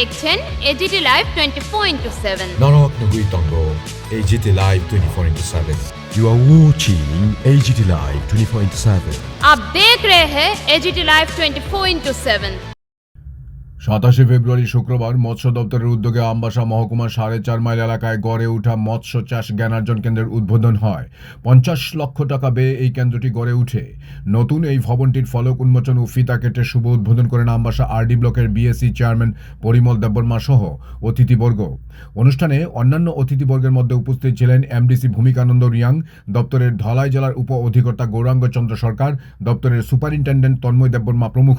দেখছেন AGT live 24/7। নরক নগুইতঙ্গ AGT Live 24/7। You are watching AGT Live 24/7। आप देख रहे हैं एजीटी लाइव 24/7। 27 ফেব্রুয়ারি শুক্রবার মৎস্য দপ্তরের উদ্যোগে আমবাসা মহকুমার 4.5 মাইল এলাকায় গড়ে ওঠা মৎস্য চাষ জ্ঞানার্জন কেন্দ্রের উদ্বোধন হয়। 50 লক্ষ টাকা ব্যয়ে এই কেন্দ্রটি গড়ে উঠে। নতুন এই ভবনটির ফলক উন্মোচন ও ফিতা কেটে শুভ উদ্বোধন করেন আমবাসা RD ব্লকের BSc চেয়ারম্যান পরিমল দেববর্মা সহ অতিথিবর্গ। অনুষ্ঠানে অন্যান্য অতিথিবর্গের মধ্যে উপস্থিত ছিলেন MDC ভূমিকানন্দ রিয়াং, দপ্তরের ধলাই জেলার উপ অধিকর্তা গৌরাঙ্গ চন্দ্র সরকার, দপ্তরের সুপারিনটেন্ডেন্ট তন্ময় দেববর্মা প্রমুখ।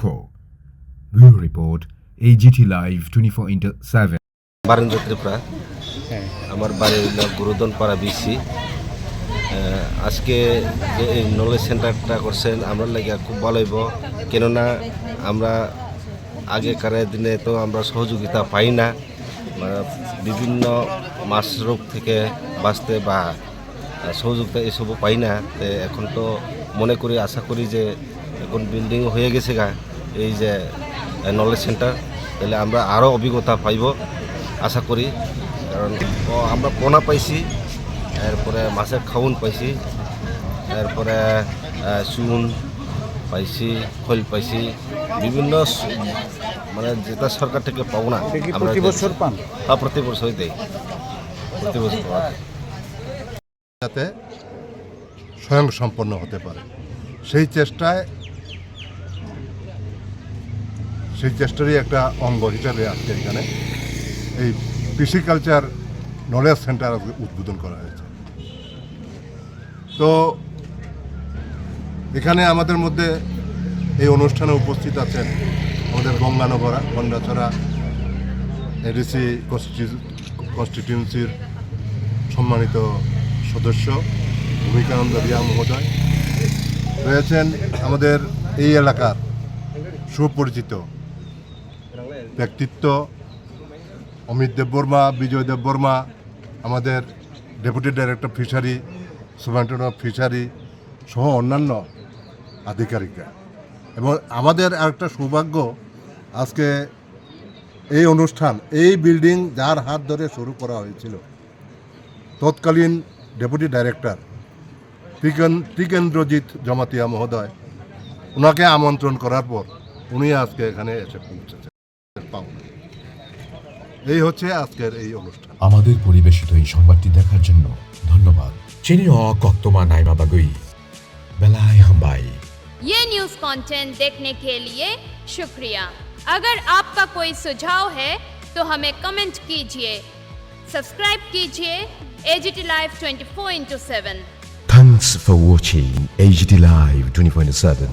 Bureau report AGT Live 24/7। Barendra Tripura, আমার বাড়ি হইল গুরুদনপাড়া BC। আজকে যে এই নলেজ সেন্টারটা করছেন আমরা লাগে খুব ভালো হইব, কেননা আমরা আগেকারের দিনে তো আমরা সহযোগিতা পাই না, বিভিন্ন মাছ রোগ থেকে বাঁচতে বা সহযোগিতা এসবও পাই না। এখন তো মনে করি, আশা করি যে এখন বিল্ডিং হয়ে গেছে গা এই যে নলেজ সেন্টার, তাহলে আমরা আরও অভিজ্ঞতা পাইব আশা করি। কারণ আমরা পোনা পাইছি, এরপরে মাছের খাউন পাইছি, এরপরে চুন পাইছি, খৈল পাইছি, বিভিন্ন মানে যেটা সরকার থেকে পাবো না আমরা প্রতি বছর পান। হ্যাঁ, প্রতি বছরই দেয়, প্রতি বছর পাওয়া যায়। যাতে স্বয়ং সম্পন্ন হতে পারে সেই চেষ্টারই একটা অঙ্গ হিসাবে আজকে এখানে এই পিসিকালচার নলেজ সেন্টার উদ্বোধন করা হয়েছে। তো এখানে আমাদের মধ্যে এই অনুষ্ঠানে উপস্থিত আছেন আমাদের গন্ডাছড়া ADC কনস্টিটিউয়েন্সির সম্মানিত সদস্য ভূমিকানন্দ রিয়া মহোদয় রয়েছেন, আমাদের এই এলাকার সুপরিচিত ব্যক্তিত্ব অমিত দেববর্মা, বিজয় দেববর্মা, আমাদের deputy director fishery, superintendent of fishery সহ অন্যান্য আধিকারিকরা। এবং আমাদের আরেকটা সৌভাগ্য, আজকে এই অনুষ্ঠান, এই বিল্ডিং যার হাত ধরে শুরু করা হয়েছিল তৎকালীন ডেপুটি ডাইরেক্টর ত্রিকেন্দ্রজিৎ জমাতিয়া মহোদয়, ওনাকে আমন্ত্রণ করার পর উনি আজকে এখানে এসে পৌঁছেছেন। এই হচ্ছে আজকের এই অনুষ্ঠান। আমাদের পরিবেশিত এই সংবাদটি দেখার জন্য ধন্যবাদ। চিনিও কক্তমা নাইমা বাগুই বেলাই হাম্বাই। ये न्यूज़ कंटेंट देखने के लिए शुक्रिया। अगर आपका कोई सुझाव है तो हमें कमेंट कीजिए, सब्सक्राइब कीजिए AGT live 24/7। Thanks for watching AGT Live 24/7।